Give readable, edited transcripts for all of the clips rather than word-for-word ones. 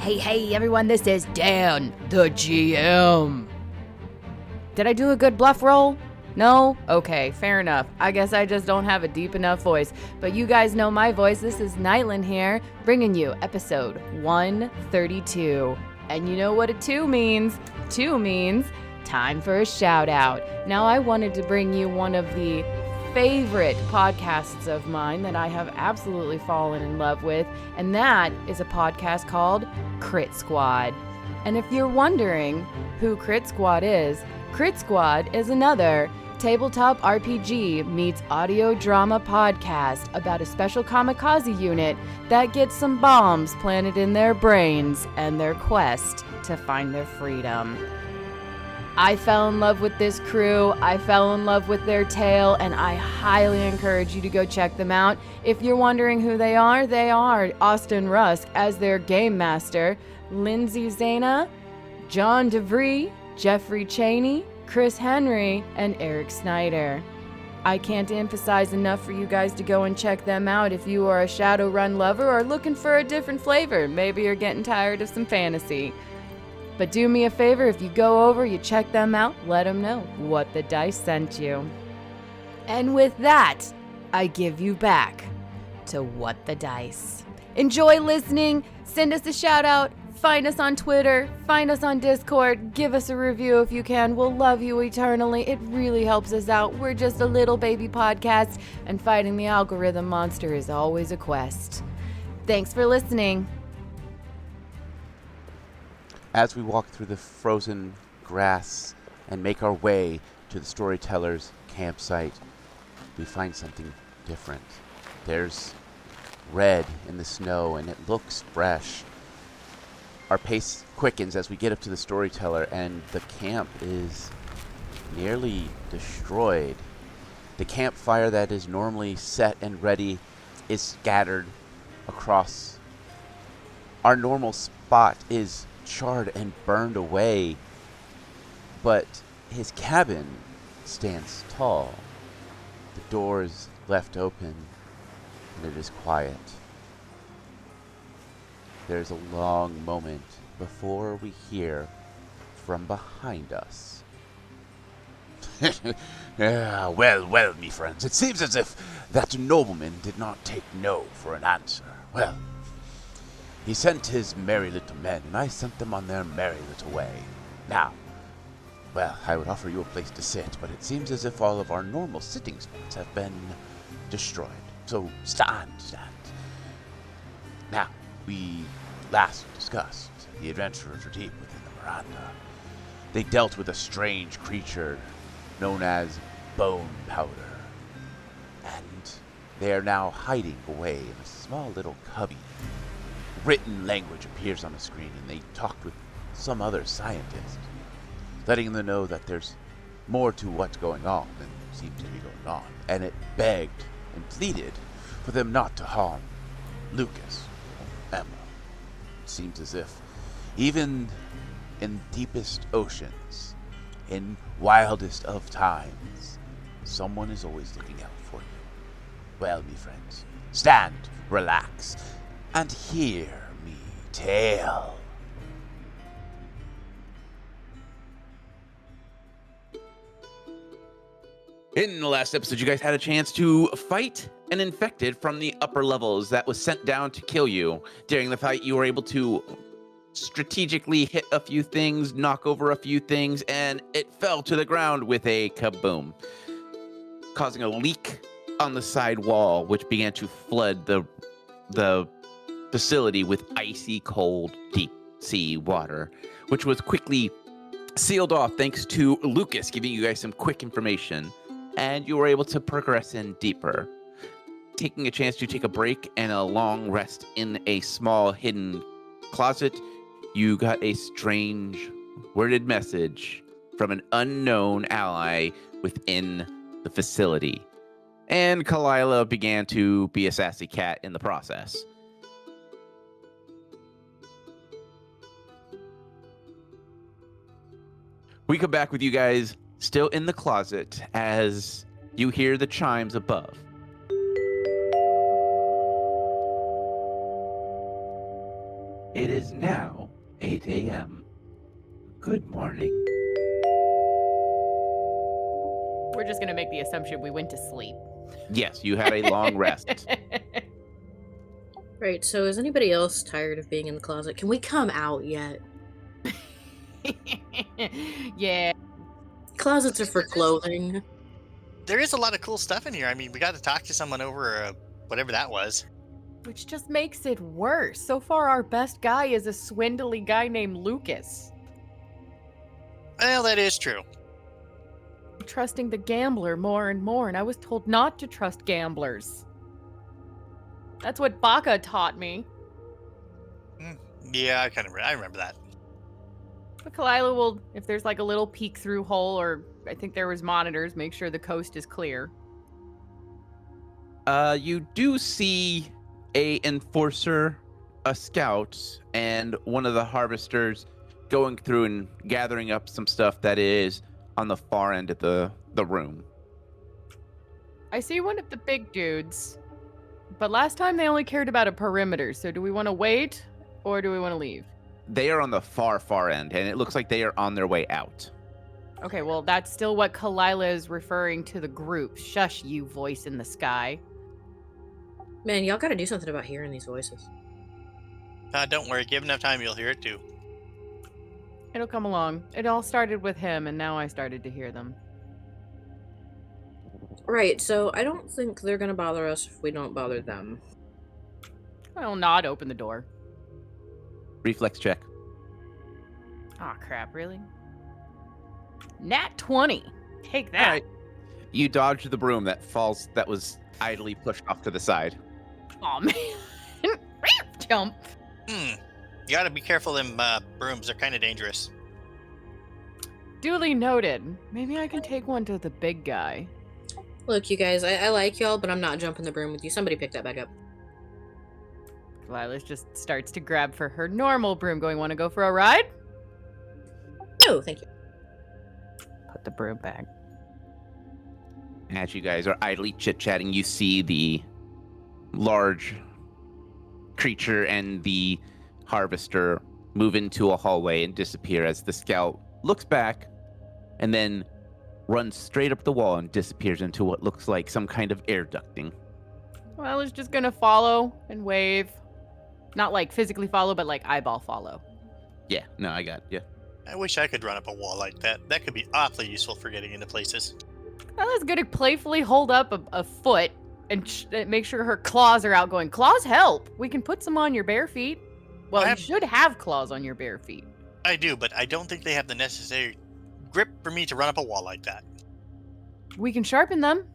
Hey, everyone, this is Dan, the GM. Did I do a good bluff roll? No? Okay, fair enough. I guess I just don't have a deep enough voice. But you guys know my voice. This is Nytlin here, bringing you episode 132. And you know what a 2 means? 2 means time for a shout out. Now, I wanted to bring you one of the favorite podcasts of mine that I have absolutely fallen in love with, and that is a podcast called Crit Squad. And if you're wondering who Crit Squad is another tabletop RPG meets audio drama podcast about a special kamikaze unit that gets some bombs planted in their brains and their quest to find their freedom. I fell in love with this crew, I fell in love with their tale, and I highly encourage you to go check them out. If you're wondering who they are Austin Rusk as their game master, Lindsay Zana, John DeVree, Jeffrey Cheney, Chris Henry, and Eric Snyder. I can't emphasize enough for you guys to go and check them out if you are a Shadowrun lover or looking for a different flavor. Maybe you're getting tired of some fantasy. But do me a favor, if you go over, you check them out, let them know what the dice sent you. And with that, I give you back to What the Dice. Enjoy listening, send us a shout out, find us on Twitter, find us on Discord, give us a review if you can. We'll love you eternally. It really helps us out. We're just a little baby podcast, and fighting the algorithm monster is always a quest. Thanks for listening. As we walk through the frozen grass and make our way to the storyteller's campsite, we find something different. There's red in the snow and it looks fresh. Our pace quickens as we get up to the storyteller, and the camp is nearly destroyed. The campfire that is normally set and ready is scattered across. Our normal spot is charred and burned away, but his cabin stands tall. The door is left open, and it is quiet. There's a long moment before we hear from behind us. Well, me friends, it seems as if that nobleman did not take no for an answer. Well, he sent his merry little men, and I sent them on their merry little way. Now, well, I would offer you a place to sit, but it seems as if all of our normal sitting spots have been destroyed. So stand. Now, we last discussed the adventurers were deep within the veranda. They dealt with a strange creature known as Bone Powder, and they are now hiding away in a small little cubby. Written language appears on the screen, and they talked with some other scientist, letting them know that there's more to what's going on than seems to be going on, and it begged and pleaded for them not to harm Lucas or Emma. It seems as if even in deepest oceans, in wildest of times, someone is always looking out for you. Well, me friends, stand, relax, and hear me tale. In the last episode, you guys had a chance to fight an infected from the upper levels that was sent down to kill you. During the fight, you were able to strategically hit a few things, knock over a few things, and it fell to the ground with a kaboom, causing a leak on the side wall, which began to flood the facility with icy cold deep sea water, which was quickly sealed off thanks to Lucas giving you guys some quick information, and you were able to progress in deeper, taking a chance to take a break and a long rest in a small hidden closet. You got a strange worded message from an unknown ally within the facility, and Kalila began to be a sassy cat in the process. We come back with you guys still in the closet as you hear the chimes above. It is now 8 a.m. Good morning. We're just gonna make the assumption we went to sleep. Yes, you had a long rest. Right, so is anybody else tired of being in the closet? Can we come out yet? Yeah. Closets are for clothing. There is a lot of cool stuff in here. I mean, we got to talk to someone over whatever that was. Which just makes it worse. So far, our best guy is a swindly guy named Lucas. Well, that is true. Trusting the gambler more and more, and I was told not to trust gamblers. That's what Baka taught me. Yeah, I remember that. But Kalila will, if there's like a little peek-through hole, or I think there was monitors, make sure the coast is clear. You do see a enforcer, a scout, and one of the harvesters going through and gathering up some stuff that is on the far end of the room. I see one of the big dudes, but last time they only cared about a perimeter, so do we want to wait, or do we want to leave? They are on the far end, and it looks like they are on their way out. Okay, well, that's still what Kalila is referring to the group. Shush, you voice in the sky. Man, y'all gotta do something about hearing these voices. Don't worry. Give enough time, you'll hear it too. It'll come along. It all started with him, and now I started to hear them. Right, so I don't think they're gonna bother us if we don't bother them. I'll nod, open the door. Reflex check. Aw, crap, really? Nat 20. Take that. All right. You dodge the broom that was idly pushed off to the side. Aw, man. Jump. You gotta be careful, them brooms are kind of dangerous. Duly noted. Maybe I can take one to the big guy. Look, you guys, I like y'all, but I'm not jumping the broom with you. Somebody pick that back up. Lilas just starts to grab for her normal broom, going, want to go for a ride? No, thank you. Put the broom back. As you guys are idly chit-chatting, you see the large creature and the harvester move into a hallway and disappear as the scout looks back and then runs straight up the wall and disappears into what looks like some kind of air ducting. Lila's just gonna follow and wave. Not like physically follow, but like eyeball follow. Yeah, no, I got you. I wish I could run up a wall like that. That could be awfully useful for getting into places. Lila's gonna playfully hold up a foot and make sure her claws are out going, claws help! We can put some on your bare feet. Well, you should have claws on your bare feet. I do, but I don't think they have the necessary grip for me to run up a wall like that. We can sharpen them.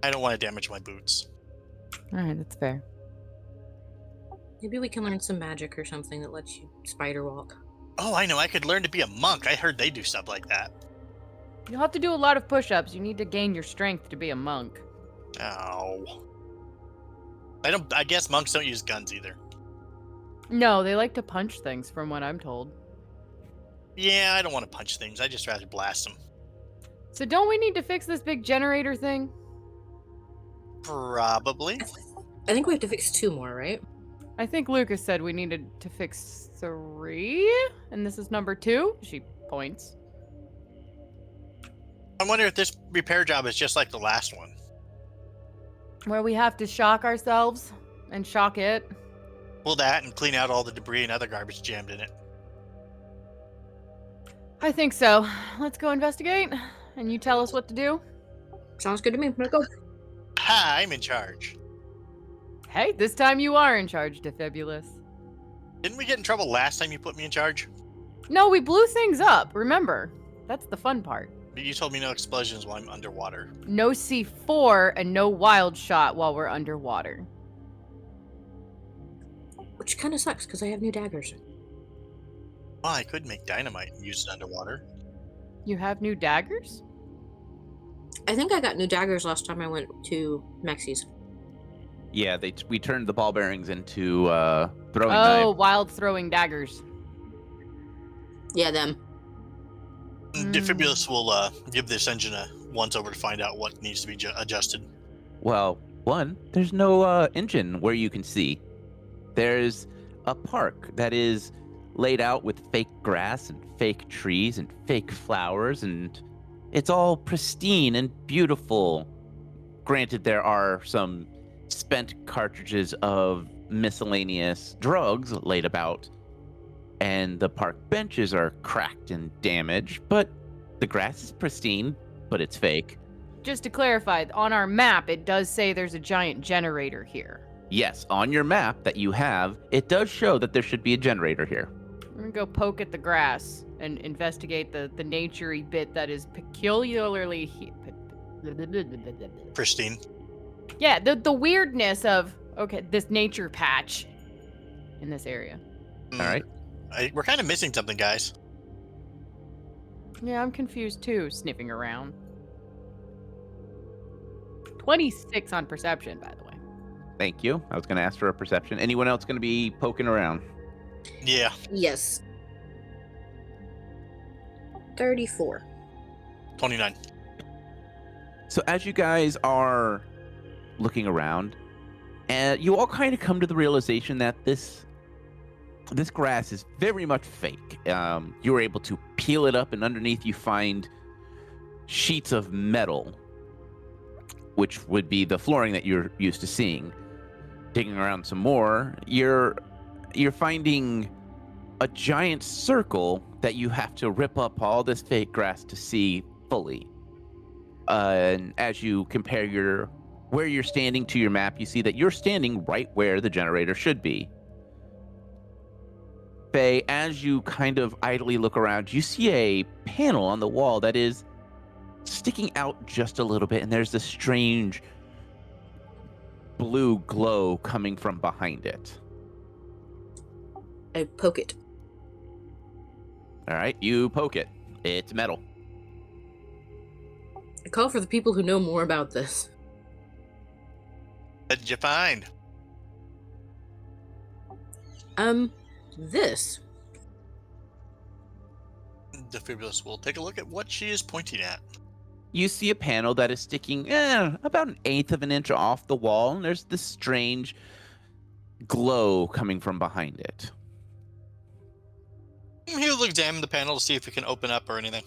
I don't want to damage my boots. Alright, that's fair. Maybe we can learn some magic or something that lets you spider walk. Oh, I know. I could learn to be a monk. I heard they do stuff like that. You'll have to do a lot of push-ups. You need to gain your strength to be a monk. Oh. I guess monks don't use guns either. No, they like to punch things, from what I'm told. Yeah, I don't want to punch things. I just rather blast them. So don't we need to fix this big generator thing? Probably. I think we have to fix 2 more, right? I think Lucas said we needed to fix 3, and this is number 2. She points. I wonder if this repair job is just like the last one. Where we have to shock ourselves and shock it. Well, that and clean out all the debris and other garbage jammed in it. I think so. Let's go investigate, and you tell us what to do. Sounds good to me. Let's go. Ha! I'm in charge. Hey, this time you are in charge, Defibulous. Didn't we get in trouble last time you put me in charge? No, we blew things up, remember? That's the fun part. You told me no explosions while I'm underwater. No C4 and no wild shot while we're underwater. Which kind of sucks, because I have new daggers. Well, I could make dynamite and use it underwater. You have new daggers? I think I got new daggers last time I went to Mexi's. Yeah, we turned the ball bearings into throwing Oh, knives. wild throwing daggers. Yeah, them. Defibulous will give this engine a once over to find out what needs to be adjusted. Well, one, there's no engine where you can see. There's a park that is laid out with fake grass and fake trees and fake flowers, and it's all pristine and beautiful. Granted, there are some spent cartridges of miscellaneous drugs laid about, and the park benches are cracked and damaged, but the grass is pristine, but it's fake. Just to clarify, on our map, it does say there's a giant generator here. Yes, on your map that you have, it does show that there should be a generator here. I'm gonna go poke at the grass and investigate the nature-y bit that is peculiarly... Pristine. Yeah, the weirdness of, okay, this nature patch in this area. All right. We're kind of missing something, guys. Yeah, I'm confused too, sniffing around. 26 on perception, by the way. Thank you. I was going to ask for a perception. Anyone else going to be poking around? Yeah. Yes. 34. 29. So as you guys are looking around, and you all kind of come to the realization that this grass is very much fake. You were able to peel it up, and underneath you find sheets of metal, which would be the flooring that you're used to seeing. Digging around some more, you're finding a giant circle that you have to rip up all this fake grass to see fully. And as you compare where you're standing to your map, you see that you're standing right where the generator should be. Faye, as you kind of idly look around, you see a panel on the wall that is sticking out just a little bit, and there's this strange blue glow coming from behind it. I poke it. All right, you poke it. It's metal. I call for the people who know more about this. What did you find? This. The Fabulous will take a look at what she is pointing at. You see a panel that is sticking about 1/8 of an inch off the wall, and there's this strange glow coming from behind it. He'll examine the panel to see if it can open up or anything.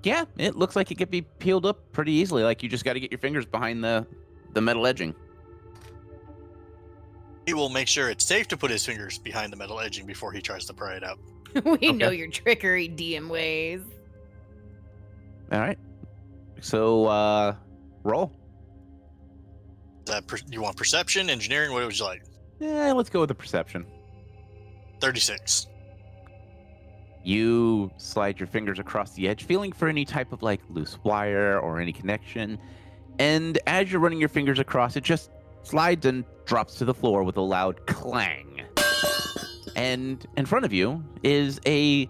Yeah, it looks like it could be peeled up pretty easily. Like you just got to get your fingers behind the metal edging. He will make sure it's safe to put his fingers behind the metal edging before he tries to pry it out. We know your trickery, DM ways. All right. So, roll. You want perception, engineering? What would you like? Yeah, let's go with the perception. 36. You slide your fingers across the edge, feeling for any type of like loose wire or any connection. And as you're running your fingers across, it just slides and drops to the floor with a loud clang. And in front of you is a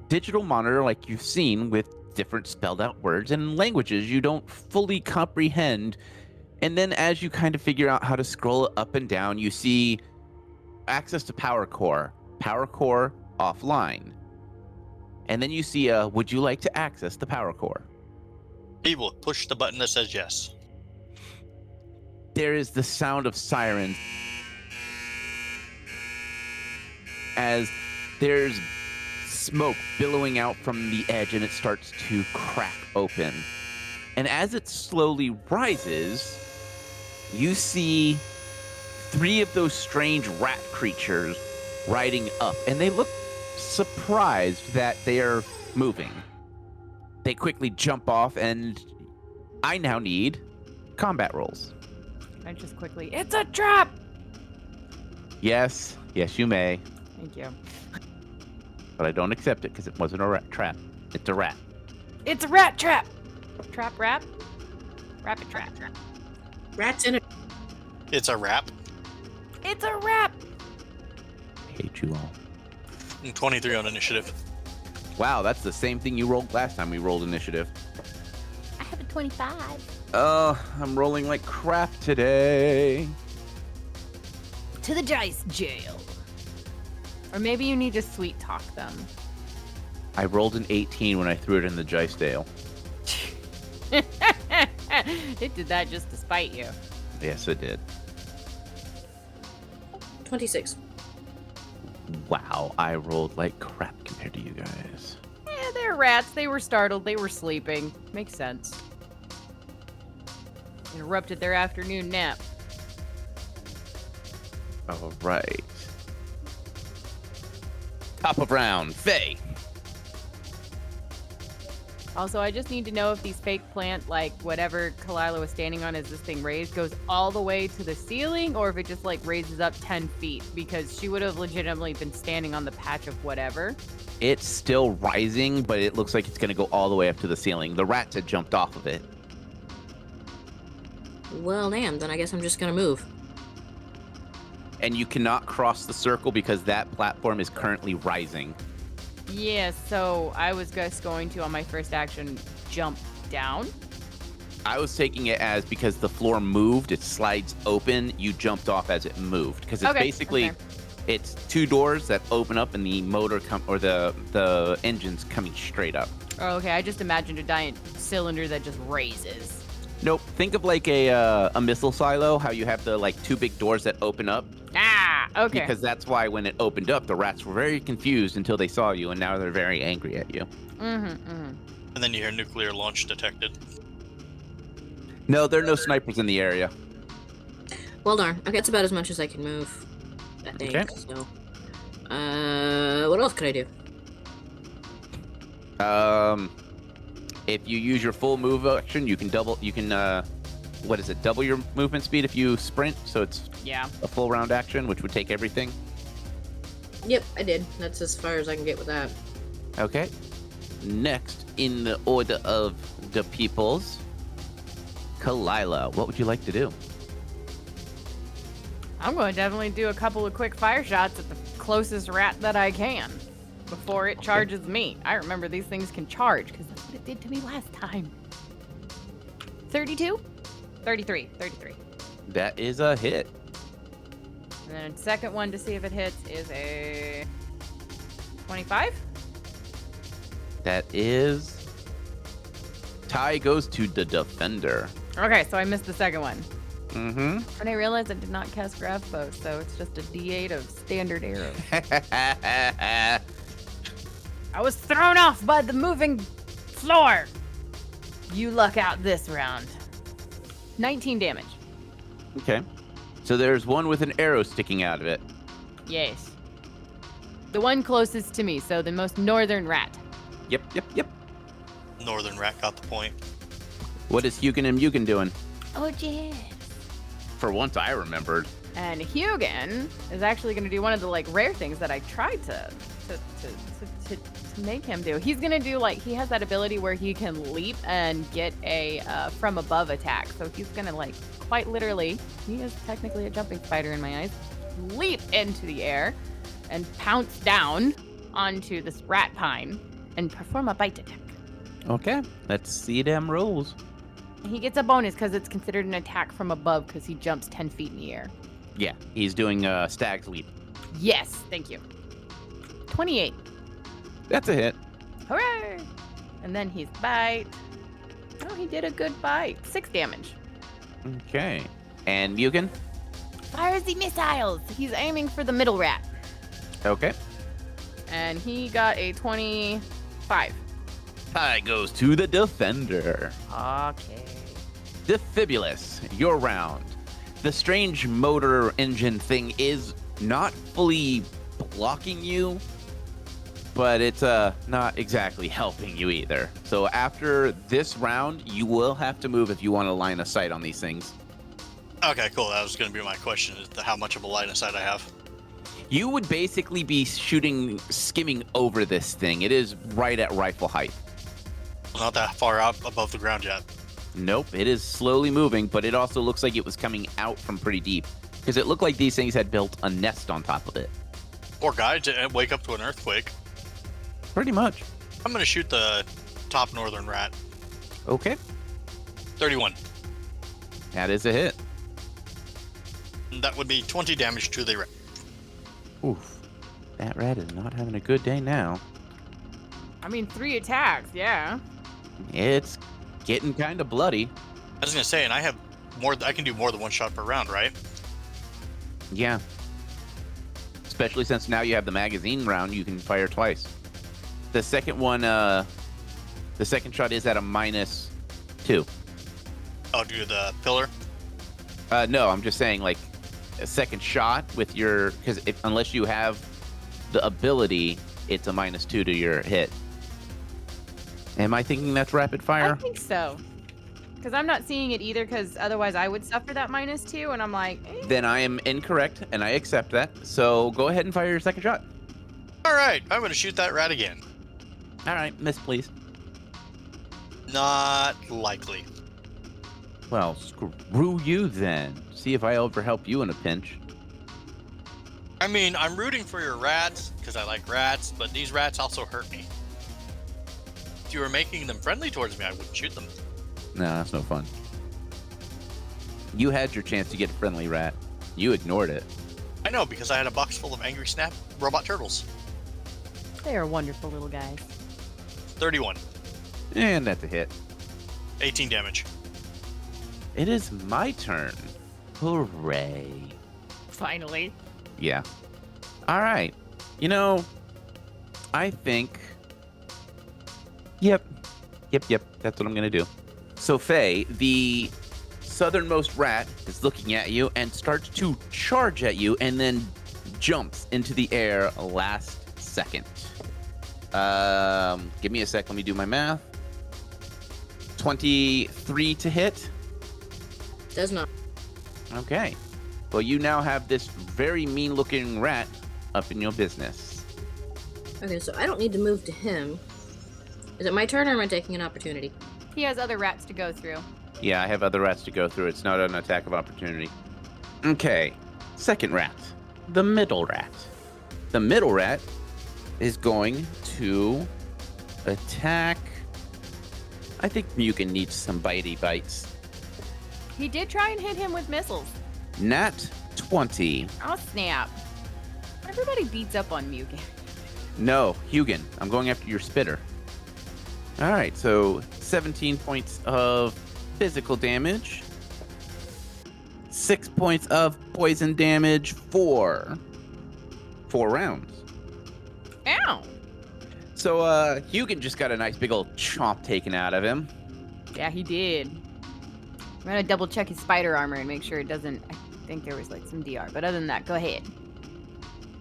digital monitor like you've seen with different spelled out words and languages you don't fully comprehend. And then as you kind of figure out how to scroll up and down, you see access to power core offline. And then you see would you like to access the power core? He will push the button that says yes. There is the sound of sirens as there's smoke billowing out from the edge, and it starts to crack open. And as it slowly rises, you see 3 of those strange rat creatures riding up, and they look surprised that they are moving. They quickly jump off, and I now need combat rolls. I just quickly, it's a trap! Yes, you may, Thank you. but I don't accept it because it wasn't a rat trap. It's a rat. It's a rat trap! Trap rap? Rapid trap. Rats in it. It's a wrap. It's a rap! I hate you all. 23 on initiative. Wow, that's the same thing you rolled last time we rolled initiative. I have a 25. I'm rolling like crap today. To the dice jail. Or maybe you need to sweet talk them. I rolled an 18 when I threw it in the Jice Dale. It did that just to spite you. Yes, it did. 26. Wow, I rolled like crap compared to you guys. Yeah, they're rats. They were startled. They were sleeping. Makes sense. Interrupted their afternoon nap. All right. Top of round, Faye. Also, I just need to know if these fake plant, like whatever Kalila was standing on as this thing raised, goes all the way to the ceiling, or if it just like raises up 10 feet, because she would have legitimately been standing on the patch of whatever. It's still rising, but it looks like it's going to go all the way up to the ceiling. The rats had jumped off of it. Well, damn, then I guess I'm just gonna move. And you cannot cross the circle because that platform is currently rising. Yeah, so I was just going to, on my first action, jump down. I was taking it as because the floor moved, it slides open, you jumped off as it moved. Because it's basically, it's two doors that open up and the motor the engine's coming straight up. Oh, okay, I just imagined a giant cylinder that just raises. Nope. Think of like a missile silo, how you have the like two big doors that open up. Ah, okay. Because that's why when it opened up, the rats were very confused until they saw you, and now they're very angry at you. And then you hear nuclear launch detected. No, there are no snipers in the area. Well, darn. Okay, that's about as much as I can move. I think. Okay. So, what else could I do? If you use your full move action, you can double your movement speed if you sprint, so it's a full round action, which would take everything. Yep, I did. That's as far as I can get with that. Okay. Next in the order of the peoples, Kalila, what would you like to do? I'm going to definitely do a couple of quick fire shots at the closest rat that I can before it charges me. I remember these things can charge because that's what it did to me last time. 32? 33. That is a hit. And then second one to see if it hits is a 25. That is... Tie goes to the defender. Okay, so I missed the second one. Mm-hmm. And I realized I did not cast graph bow, so it's just a D8 of standard arrows. I was thrown off by the moving floor. You luck out this round. 19 damage. Okay. So there's one with an arrow sticking out of it. Yes. The one closest to me, so the most northern rat. Yep. Northern rat got the point. What is Hugin and Mugen doing? Oh, yeah. For once I remembered. And Hugin is actually going to do one of the like rare things that I tried to make him do. He's going to do like, he has that ability where he can leap and get a from above attack. So he's going to like quite literally, he is technically a jumping spider in my eyes, leap into the air and pounce down onto this rat pine and perform a bite attack. Okay, let's see them rolls. He gets a bonus because it's considered an attack from above because he jumps 10 feet in the air. Yeah, he's doing stag's leap. Yes, thank you. 28. That's a hit. Hooray! And then he's bite. Oh, he did a good bite. 6 damage. Okay. And Mugen? Fires the missiles. He's aiming for the middle rat. Okay. And he got a 25. Tie goes to the defender. Okay. Defibulous, your round. The strange motor engine thing is not fully blocking you, but it's not exactly helping you either. So after this round, you will have to move if you want to line of sight on these things. Okay, cool. That was going to be my question, is how much of a line of sight I have. You would basically be skimming over this thing. It is right at rifle height. Not that far up above the ground yet. Nope, it is slowly moving, but it also looks like it was coming out from pretty deep. Because it looked like these things had built a nest on top of it. Poor guy to wake up to an earthquake. Pretty much. I'm going to shoot the top northern rat. Okay. 31. That is a hit. And that would be 20 damage to the rat. Oof. That rat is not having a good day now. I mean, 3 attacks, yeah. It's getting kind of bloody. I was going to say, and I have more. I can do more than one shot per round, right? Yeah. especially since now you have the magazine round, you can fire twice. The second one, the second shot is at a -2. Oh, do the pillar? No, I'm just saying, like, a second shot with your, because unless you have the ability, it's a -2 to your hit. Am I thinking that's rapid fire? I think so. Because I'm not seeing it either, because otherwise I would suffer that -2, and I'm like, Then I am incorrect, and I accept that. So go ahead and fire your second shot. All right, I'm going to shoot that rat again. All right, miss, please. Not likely. Well, screw you then. See if I ever help you in a pinch. I mean, I'm rooting for your rats because I like rats, but these rats also hurt me. If you were making them friendly towards me, I wouldn't shoot them. No, that's no fun. You had your chance to get a friendly rat. You ignored it. I know, because I had a box full of angry snap robot turtles. they are wonderful little guys. 31. And that's a hit. 18 damage. It is my turn. Hooray. Finally. Yeah. All right. You know, I think... Yep. That's what I'm going to do. So, Faye, the southernmost rat is looking at you and starts to charge at you and then jumps into the air last second. Give me a sec. Let me do my math. 23 to hit. Does not. Okay. Well, you now have this very mean-looking rat up in your business. Okay, so I don't need to move to him. Is it my turn or am I taking an opportunity? He has other rats to go through. Yeah, I have other rats to go through. It's not an attack of opportunity. Okay. Second rat. The middle rat. The middle rat is going to attack... I think Mugen needs some bitey bites. He did try and hit him with missiles. Nat 20. Oh, snap. Everybody beats up on Mugen. No, Hugin, I'm going after your spitter. All right, so 17 points of physical damage. 6 points of poison damage for 4 rounds. Ow. So, Hugin just got a nice big old chomp taken out of him. Yeah, he did. I'm gonna double check his spider armor and make sure it doesn't... I think there was like some DR, but other than that, go ahead.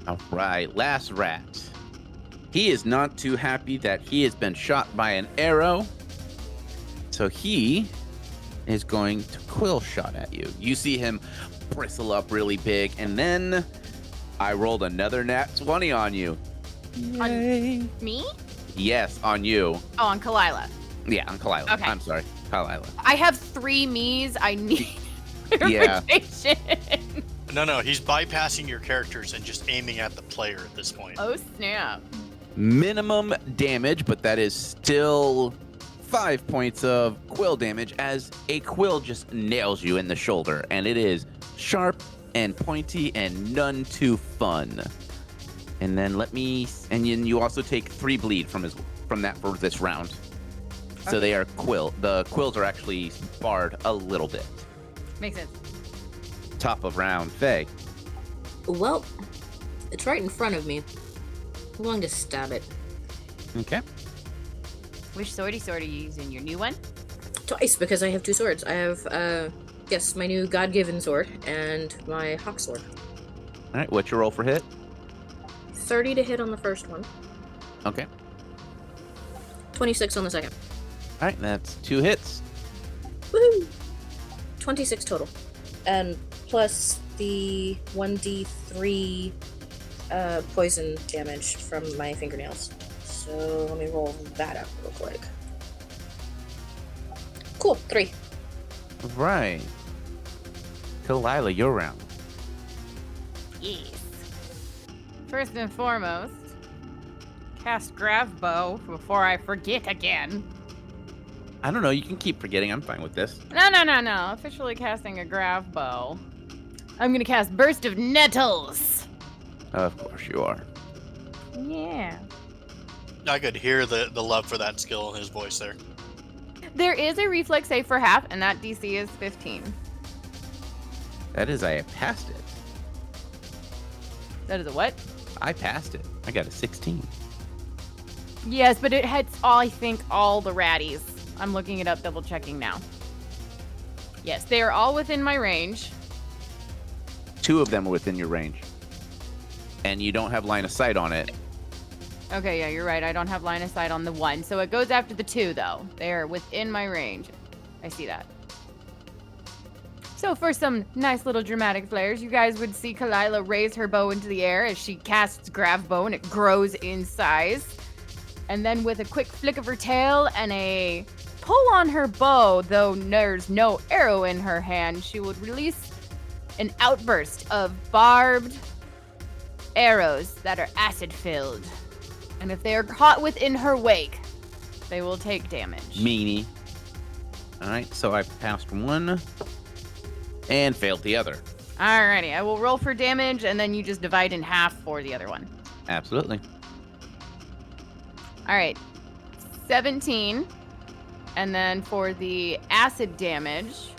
All right, last rat. He is not too happy that he has been shot by an arrow. So he is going to quill shot at you. You see him bristle up really big, and then I rolled another nat 20 on you. On me? Yes, on you. Oh, on Kalila. Yeah, on Kalila. Okay. I'm sorry, Kalila. I have 3 me's. I need Yeah. verification. No, he's bypassing your characters and just aiming at the player at this point. Oh, snap. Minimum damage, but that is still 5 points of quill damage as a quill just nails you in the shoulder, and it is sharp and pointy and none too fun. And then and then you also take 3 bleed from that for this round. So they are the quills are actually barred a little bit. Makes sense. Top of round, Faye. Well, it's right in front of me. I'm going to stab it. Okay. Which sword are you using? Your new one? Twice, because I have 2 swords. I have, yes, my new God-given sword and my hawk sword. All right, what's your roll for hit? 30 to hit on the first one. Okay. 26 on the second. All right, that's 2 hits. Woohoo! 26 total. And plus the 1d3 poison damage from my fingernails. So let me roll that up real quick. Cool, 3. Right. Kalila, your round. Yes. First and foremost, cast Grav Bow before I forget again. I don't know, you can keep forgetting. I'm fine with this. No. Officially casting a Grav Bow. I'm gonna cast Burst of Nettles. Of course you are. Yeah. I could hear the love for that skill in his voice there. There is a reflex save for half, and that DC is 15. That is, I have passed it. That is a what? I passed it. I got a 16. Yes, but it hits all, I think, all the ratties. I'm looking it up, double checking now. Yes, they are all within my range. 2 of them are within your range. And you don't have line of sight on it. Okay, yeah, you're right. I don't have line of sight on the 1. So it goes after the 2, though. They are within my range. I see that. So for some nice little dramatic flares, you guys would see Kalila raise her bow into the air as she casts Grav Bow, and it grows in size. And then with a quick flick of her tail and a pull on her bow, though there's no arrow in her hand, she would release an outburst of barbed arrows that are acid-filled. And if they are caught within her wake, they will take damage. Meanie. All right, so I passed 1 and failed the other. Alrighty, I will roll for damage, and then you just divide in half for the other one. Absolutely. Alright, 17. And then for the acid damage,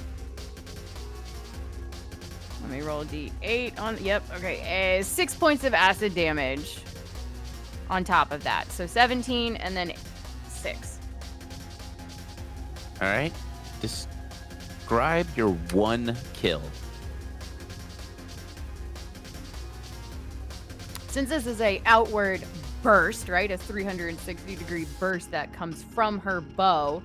let me roll a d8 on, yep, okay, 6 points of acid damage on top of that. So 17 and then 6. All right. Describe your 1 kill. Since this is a outward burst, right, a 360-degree burst that comes from her bow,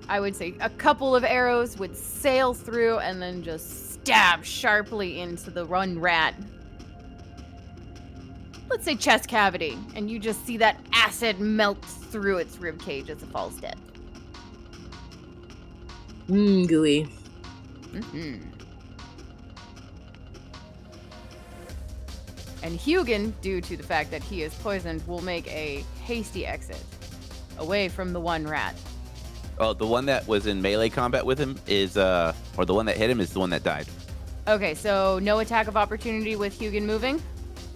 I would say a couple of arrows would sail through and then just stab sharply into the one rat. Let's say chest cavity, and you just see that acid melt through its ribcage as it falls dead. Gooey. Mm-hmm. And Hugin, due to the fact that he is poisoned, will make a hasty exit away from the one rat. Oh, the one that was in melee combat with him is, or the one that hit him is the one that died. Okay, so no attack of opportunity with Hugin moving?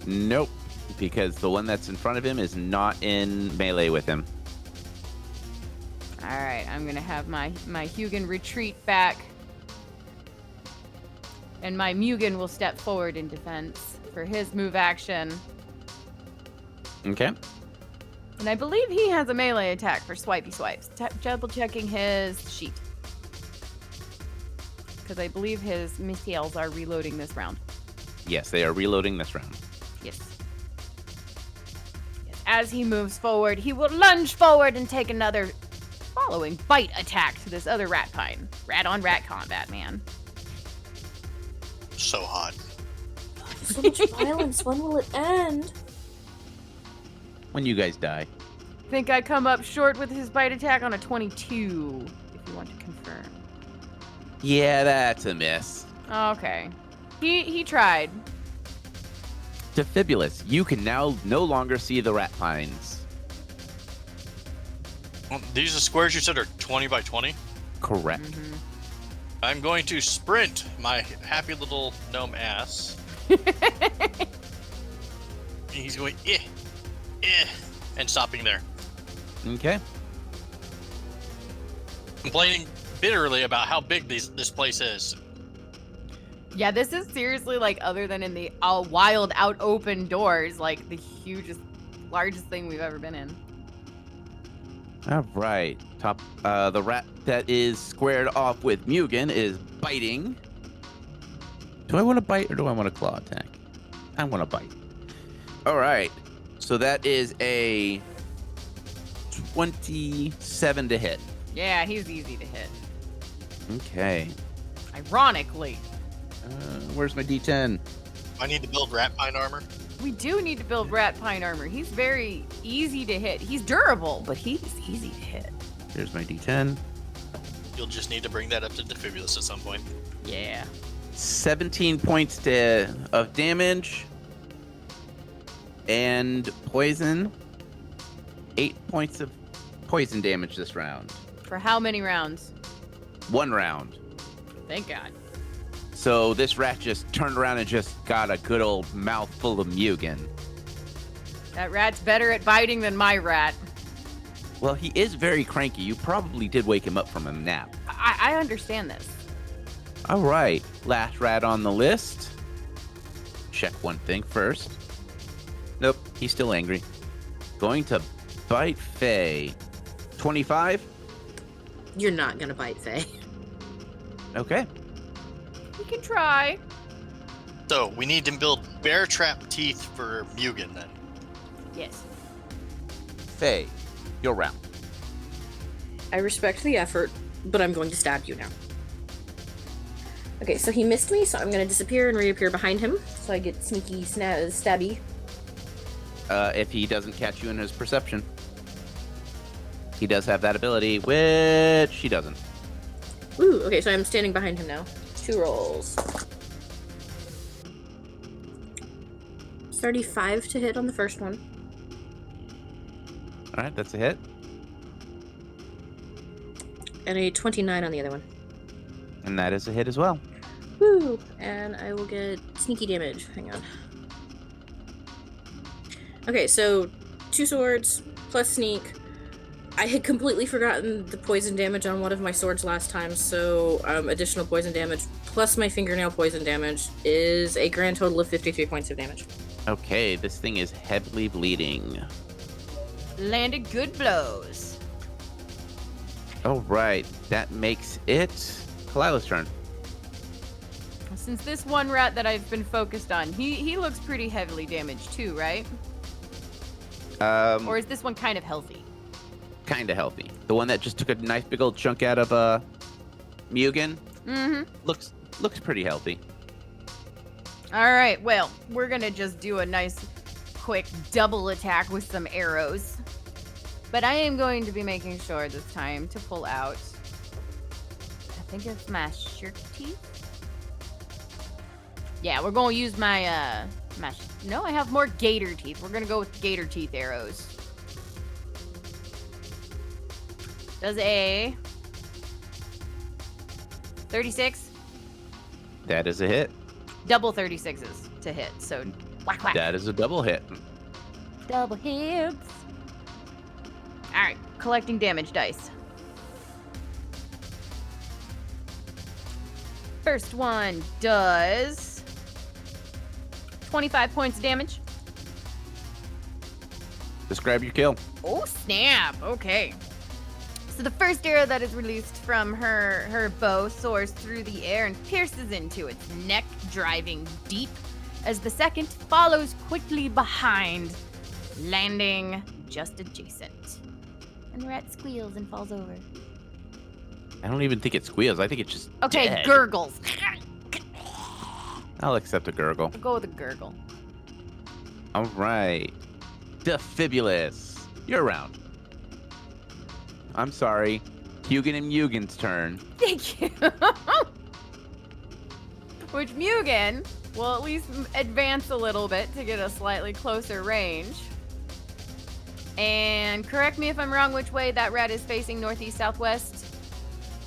Nope, because the one that's in front of him is not in melee with him. All right, I'm going to have my Hugin retreat back. And my Mugen will step forward in defense for his move action. Okay. And I believe he has a melee attack for swipey swipes. Double checking his sheet. Because I believe his missiles are reloading this round. Yes, they are reloading this round. Yes. As he moves forward, he will lunge forward and take another following bite attack to this other rat pine. Rat on rat combat, man. So hot. So much violence. When will it end? When you guys die. Think I come up short with his bite attack on a 22, if you want to confirm. Yeah, that's a miss. Okay. He tried. Defibulous, you can now no longer see the rat pines. Well, these are squares you said are 20 by 20? Correct. Mm-hmm. I'm going to sprint my happy little gnome ass. He's going, and stopping there. Okay. Complaining bitterly about how big this place is. Yeah, this is seriously, like, other than in the wild out open doors, like the hugest, largest thing we've ever been in. All right. The rat that is squared off with Mugen is biting. Do I want to bite or do I want to claw attack? I want to bite. All right. So that is a 27 to hit. Yeah, he's easy to hit. Okay. Ironically. Where's my D10? I need to build rat pine armor. We do need to build rat pine armor. He's very easy to hit. He's durable, but he's easy to hit. Here's my D10. You'll just need to bring that up to Defibulous at some point. Yeah. 17 points of damage. And poison. 8 points of poison damage this round. For how many rounds? 1 round. Thank God. So this rat just turned around and just got a good old mouthful of Mugen. That rat's better at biting than my rat. Well, he is very cranky. You probably did wake him up from a nap. I understand this. All right. Last rat on the list. check one thing first. Nope, he's still angry. Going to bite Faye. 25? You're not gonna bite Faye. Okay. We can try. So we need to build bear trap teeth for Mugen then. Yes. Faye, your round. I respect the effort, but I'm going to stab you now. Okay, so he missed me, so I'm gonna disappear and reappear behind him, so I get sneaky stabby. If he doesn't catch you in his perception. He does have that ability, which he doesn't. Ooh, okay, so I'm standing behind him now. 2 rolls. 35 to hit on the first one. All right, that's a hit. And a 29 on the other one. And that is a hit as well. Woo! And I will get sneaky damage. Hang on. Okay, so 2 swords plus sneak. I had completely forgotten the poison damage on one of my swords last time, so additional poison damage plus my fingernail poison damage is a grand total of 53 points of damage. Okay, this thing is heavily bleeding. Landed good blows. All right, that makes it Kalila's turn. Since this one rat that I've been focused on, he looks pretty heavily damaged too, right? Or is this one kind of healthy? Kind of healthy. The one that just took a nice big old chunk out of Mugen. Mm-hmm. Looks pretty healthy. All right, well, we're gonna just do a nice, quick double attack with some arrows. But I am going to be making sure this time to pull out, I think it's my shirt teeth. Yeah, we're gonna use my, no, I have more gator teeth. We're gonna go with gator teeth arrows. Does a 36? That is a hit. Double 36s to hit, so whack whack. That is a double hit. Double hits. Alright, collecting damage dice. First one does 25 points of damage. Describe your kill. Oh, snap. Okay. So the first arrow that is released from her bow soars through the air and pierces into its neck, driving deep, as the second follows quickly behind, landing just adjacent. And the rat squeals and falls over. I don't even think it squeals. I think it's just Okay, dead. gurgles. I'll accept a gurgle. I'll go with a gurgle. All right. Defibulous. You're around. I'm sorry. Hugin and Mugen's turn. Thank you. Which Mugen will at least advance a little bit to get a slightly closer range. And correct me if I'm wrong, which way that rat is facing, northeast, southwest?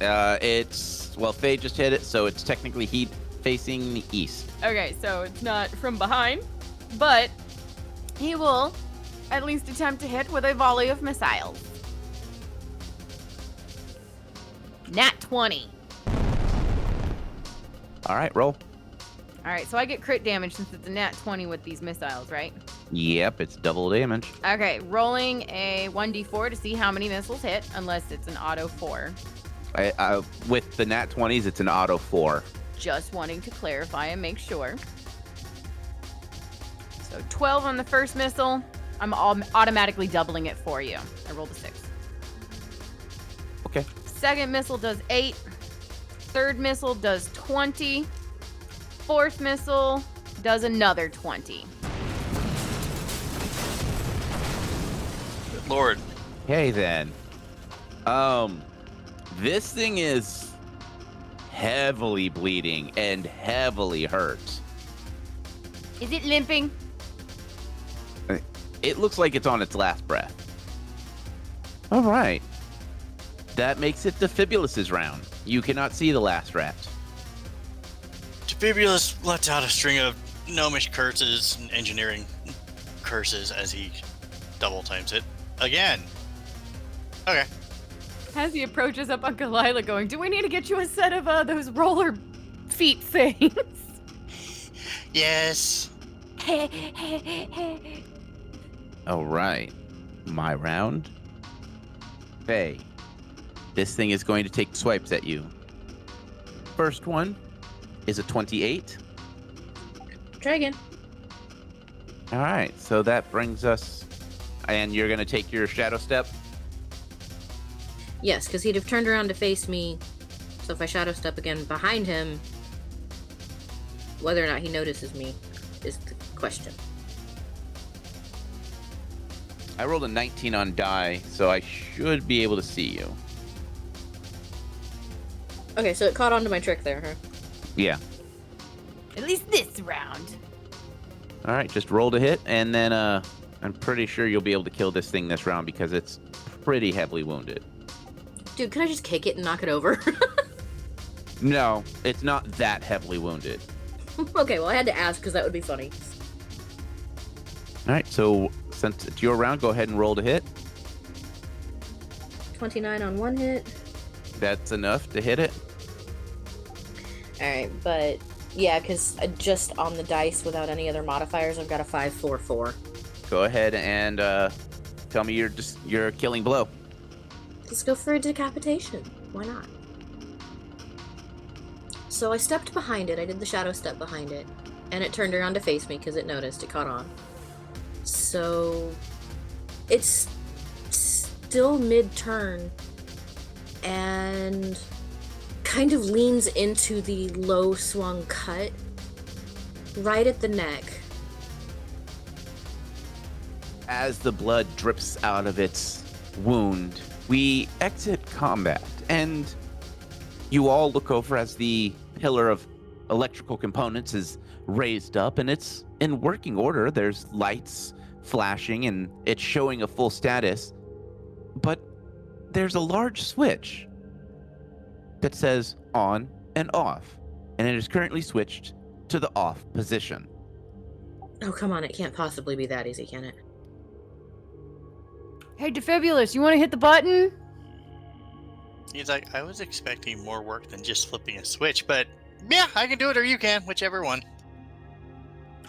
Well, Faye just hit it, so it's technically heat facing the east. Okay, so it's not from behind, but he will at least attempt to hit with a volley of missiles. Nat 20. All right, roll. All right, so I get crit damage since it's a nat 20 with these missiles, right? Yep, it's double damage. Okay, rolling a 1d4 to see how many missiles hit, unless it's an auto 4. With the nat 20s, it's an auto 4. Just wanting to clarify and make sure. So 12 on the first missile. I'm automatically doubling it for you. I rolled a 6. Okay. Second missile does 8. Third missile does 20. Fourth missile does another 20. Good Lord. Okay, then. This thing is heavily bleeding and heavily hurt. Is it limping? It looks like it's on its last breath. All right. That makes it Defibulus's round. You cannot see the last rat. Defibulous lets out a string of gnomish curses and engineering curses as he double times it again. Okay. As he approaches up on Kalila going, do we need to get you a set of those roller feet things? Yes. All right. My round. Faye, this thing is going to take swipes at you. First one is a 28. Try again. All right, so that brings us, and you're going to take your shadow step. Yes, because he'd have turned around to face me. So if I shadow step again behind him, whether or not he notices me is the question. I rolled a 19 on die, so I should be able to see you. Okay, so it caught on to my trick there, huh? Yeah. At least this round. All right, just roll to hit, and then I'm pretty sure you'll be able to kill this thing this round because it's pretty heavily wounded. Dude, can I just kick it and knock it over? No, it's not that heavily wounded. Okay, well, I had to ask because that would be funny. All right, so since it's your round, go ahead and roll to hit. 29 on one hit. That's enough to hit it. Alright, but yeah, because just on the dice without any other modifiers, I've got a 5-4-4. Go ahead and tell me your killing blow. Let's go for a decapitation. Why not? So I stepped behind it. I did the shadow step behind it. And it turned around to face me because it noticed. It caught on. So it's still mid-turn and kind of leans into the low swung cut right at the neck. As the blood drips out of its wound, we exit combat, and you all look over as the pillar of electrical components is raised up, and it's in working order. There's lights flashing, and it's showing a full status, but there's a large switch that says on and off, and it is currently switched to the off position. Oh, come on. It can't possibly be that easy, can it? Hey, Defibulous, you want to hit the button? He's like, I was expecting more work than just flipping a switch, but yeah, I can do it or you can, whichever one.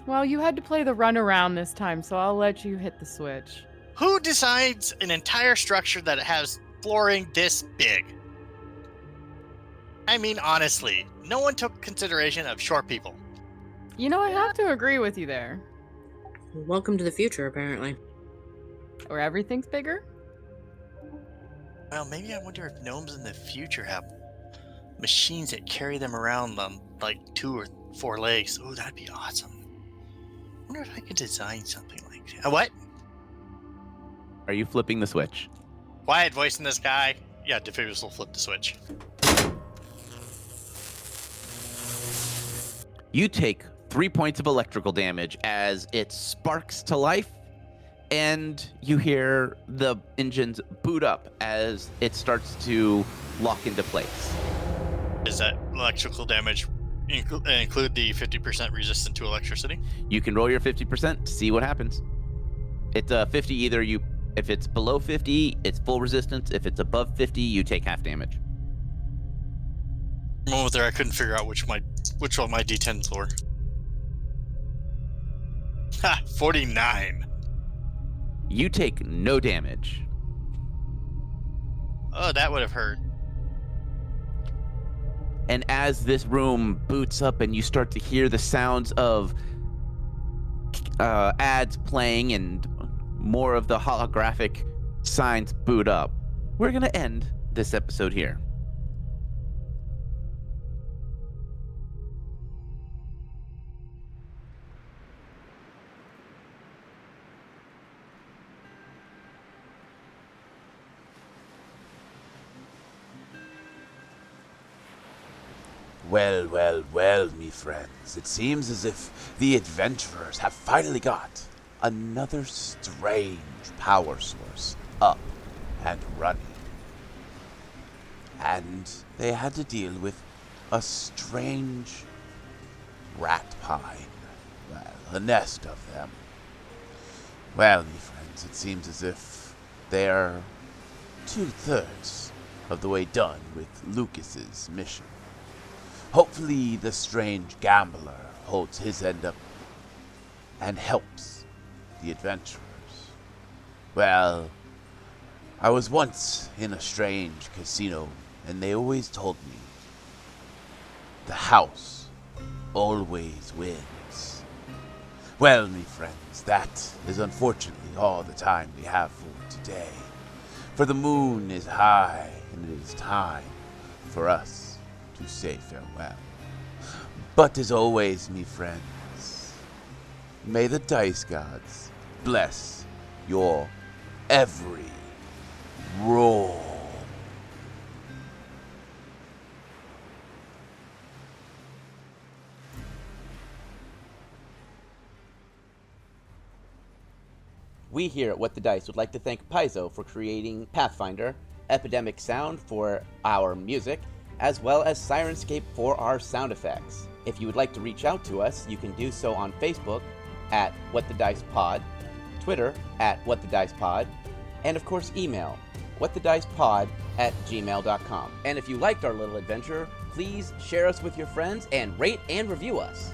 Well, you had to play the runaround this time, so I'll let you hit the switch. Who decides an entire structure that has flooring this big? I mean, honestly, no one took consideration of short people. You know, I have to agree with you there. Welcome to the future, apparently. Where everything's bigger? Well, maybe I wonder if gnomes in the future have machines that carry them around on like 2 or 4 legs. Oh, that'd be awesome. I wonder if I could design something like that. What? Are you flipping the switch? Quiet voice in the sky. Yeah, Defibulous will flip the switch. You take 3 points of electrical damage as it sparks to life, and you hear the engines boot up as it starts to lock into place. Does that electrical damage include the 50% resistant to electricity? You can roll your 50% to see what happens. It's 50 either if it's below 50, it's full resistance. If it's above 50, you take half damage. A moment there, I couldn't figure out which one my D10s were. Ha! 49. You take no damage. Oh, that would have hurt. And as this room boots up and you start to hear the sounds of ads playing and more of the holographic signs boot up, we're going to end this episode here. Well, well, well, me friends. It seems as if the adventurers have finally got another strange power source up and running. And they had to deal with a strange rat pine. Well, a nest of them. Well, me friends, it seems as if they are 2/3 of the way done with Lucas's mission. Hopefully the strange gambler holds his end up and helps the adventurers. Well, I was once in a strange casino, and they always told me the house always wins. Well, me friends, that is unfortunately all the time we have for today. For the moon is high, and it is time for us to say farewell. But as always, me friends, may the dice gods bless your every roll. We here at What the Dice would like to thank Paizo for creating Pathfinder, Epidemic Sound for our music, as well as Sirenscape for our sound effects. If you would like to reach out to us, you can do so on Facebook at What the Dice Pod, Twitter at What the Dice Pod, and of course email whatthedicepod@gmail.com. And if you liked our little adventure, please share us with your friends and rate and review us.